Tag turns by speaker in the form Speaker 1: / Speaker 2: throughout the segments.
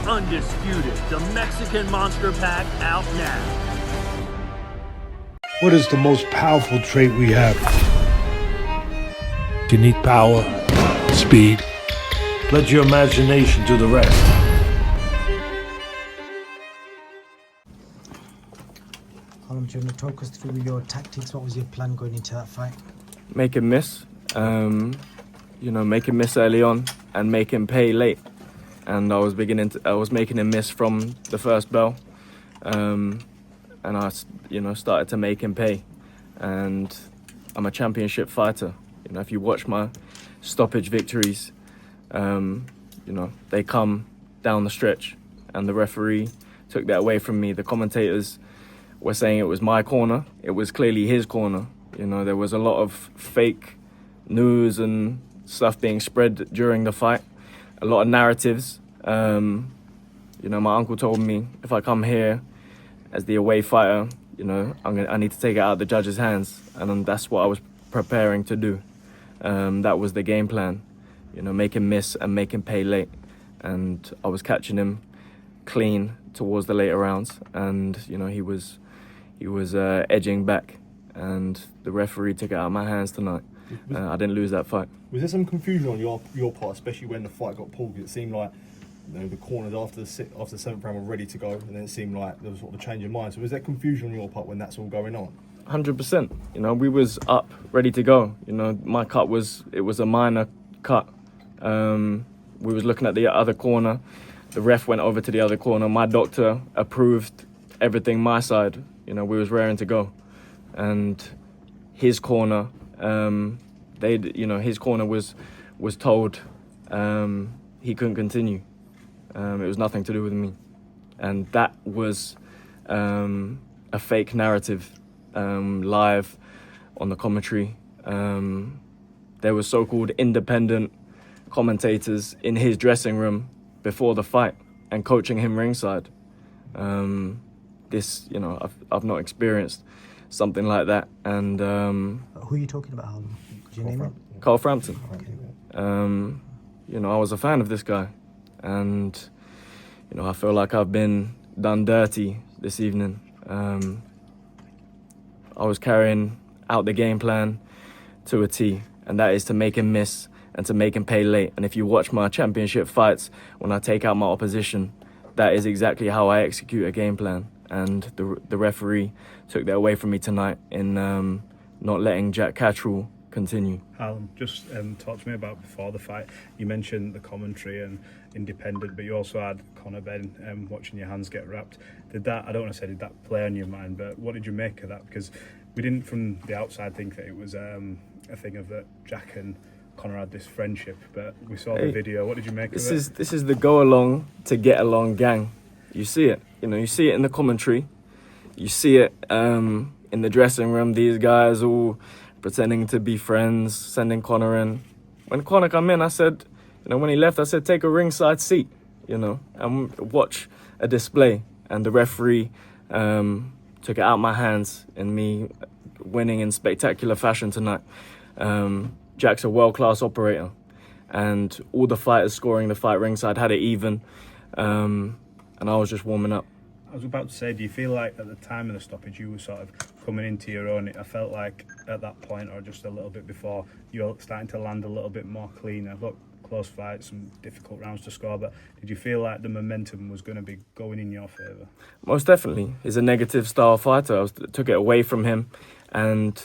Speaker 1: Undisputed, the Mexican Monster Pack out now.
Speaker 2: What is the most powerful trait we have? You need power, speed. Let your imagination do the rest.
Speaker 3: Harlem, do you want to talk us through your tactics? What was your plan going into that fight?
Speaker 4: Make him miss, make him miss early on and make him pay late. And I was making him miss from the first bell, and I started to make him pay. And I'm a championship fighter. If you watch my stoppage victories, they come down the stretch, and the referee took that away from me. The commentators were saying it was my corner. It was clearly his corner. There was a lot of fake news and stuff being spread during the fight. A lot of narratives. My uncle told me if I come here as the away fighter, I need to take it out of the judge's hands, and that's what I was preparing to do. That was the game plan, make him miss and make him pay late. And I was catching him clean towards the later rounds, and he was edging back, and the referee took it out of my hands tonight. I didn't lose that fight.
Speaker 5: Was there some confusion on your part, especially when the fight got pulled? It seemed like the corners after the 7th round were ready to go, and then it seemed like there was sort of a change of mind. So was there confusion on your part when that's all going on?
Speaker 4: 100%. We was up, ready to go. My cut was a minor cut. We was looking at the other corner. The ref went over to the other corner. My doctor approved everything my side. We was raring to go, and his corner. His corner was told he couldn't continue. It was nothing to do with me, and that was a fake narrative live on the commentary. There were so-called independent commentators in his dressing room before the fight and coaching him ringside. I've not experienced something like that. And
Speaker 3: Who are you talking about, Harlem? Could you name him?
Speaker 4: Carl Frampton.
Speaker 3: Okay.
Speaker 4: I was a fan of this guy, and I feel like I've been done dirty this evening. I was carrying out the game plan to a T, and that is to make him miss and to make him pay late. And if you watch my championship fights, when I take out my opposition, that is exactly how I execute a game plan. And the referee took that away from me tonight in not letting Jack CATTERALL continue.
Speaker 6: Harlem, just talk to me about before the fight. You mentioned the commentary and independent, but you also had Conor Ben watching your hands get wrapped. Did that play on your mind? But what did you make of that? Because we didn't, from the outside, think that it was a thing of that Jack and Conor had this friendship, but we saw the video. What did you make of it?
Speaker 4: This is the go along to get along gang. You see it, you see it in the commentary. You see it in the dressing room. These guys all pretending to be friends, sending Conor in. When Conor come in, I said, when he left, I said, take a ringside seat, and watch a display. And the referee took it out of my hands and me winning in spectacular fashion tonight. Jack's a world-class operator, and all the fighters scoring the fight ringside had it even. And I was just warming up.
Speaker 6: I was about to say, do you feel like at the time of the stoppage you were sort of coming into your own? I felt like at that point, or just a little bit before, you were starting to land a little bit more cleaner. Look, close fight, some difficult rounds to score, but did you feel like the momentum was going to be going in your favour? Most
Speaker 4: definitely. He's a negative style fighter. Took it away from him, and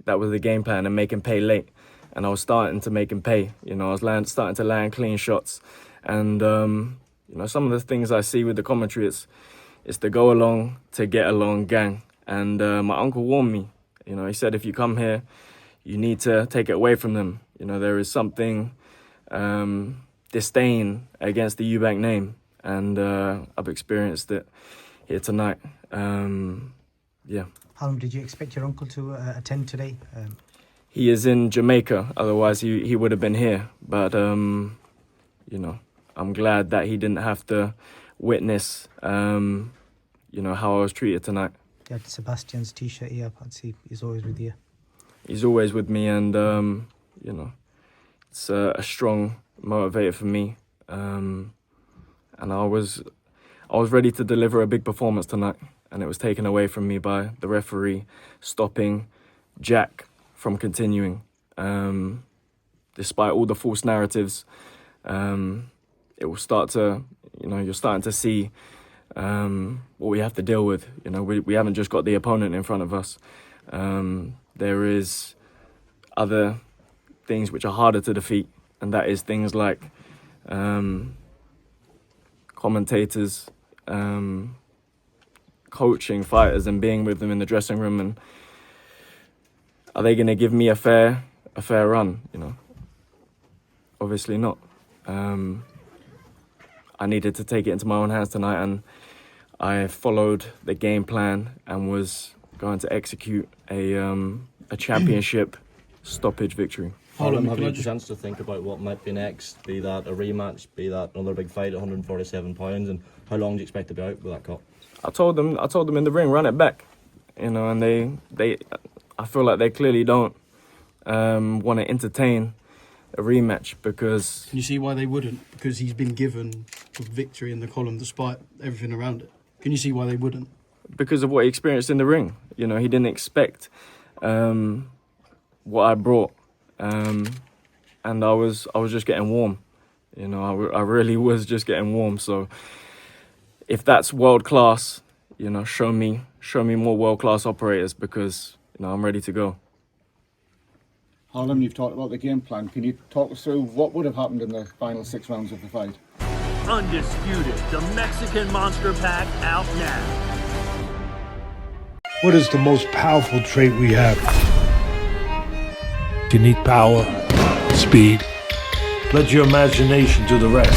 Speaker 4: that was the game plan, and make him pay late. And I was starting to make him pay. I was starting to land clean shots. And some of the things I see with the commentary, it's the go along to get along gang. And my uncle warned me. He said, if you come here, you need to take it away from them. There is something disdain against the Eubank name, and I've experienced it here tonight. Yeah.
Speaker 3: Harlem, did you expect your uncle to attend today?
Speaker 4: He is in Jamaica, otherwise he would have been here. But I'm glad that he didn't have to witness how I was treated tonight.
Speaker 3: You had Sebastian's t-shirt here. I see he's always with you.
Speaker 4: He's always with me, and it's a strong motivator for me. and I was ready to deliver a big performance tonight, and it was taken away from me by the referee stopping Jack from continuing. Despite all the false narratives, it will start to, you're starting to see what we have to deal with. We haven't just got the opponent in front of us. There is other things which are harder to defeat, and that is things like commentators, coaching fighters and being with them in the dressing room. And are they going to give me a fair run? Obviously not. I needed to take it into my own hands tonight, and I followed the game plan and was going to execute a championship stoppage victory.
Speaker 7: Harlem, have you had a chance to think about what might be next? Be that a rematch, be that another big fight at 147 pounds, and how long do you expect to be out with that cut?
Speaker 4: I told them in the ring, run it back, and they I feel like they clearly don't want to entertain a rematch because...
Speaker 8: Can you see why they wouldn't? Because he's been given a victory in the column despite everything around it. Can you see why they wouldn't?
Speaker 4: Because of what he experienced in the ring. He didn't expect what I brought. And I was just getting warm. I really was just getting warm. So if that's world class, show me more world class operators, because I'm ready to go.
Speaker 9: Harlem, you've talked about the game plan. Can you talk us through what would have happened in the final 6 rounds of the fight?
Speaker 1: Undisputed, the Mexican Monster Pack out now.
Speaker 2: What is the most powerful trait we have? You need power, speed. Let your imagination do the rest.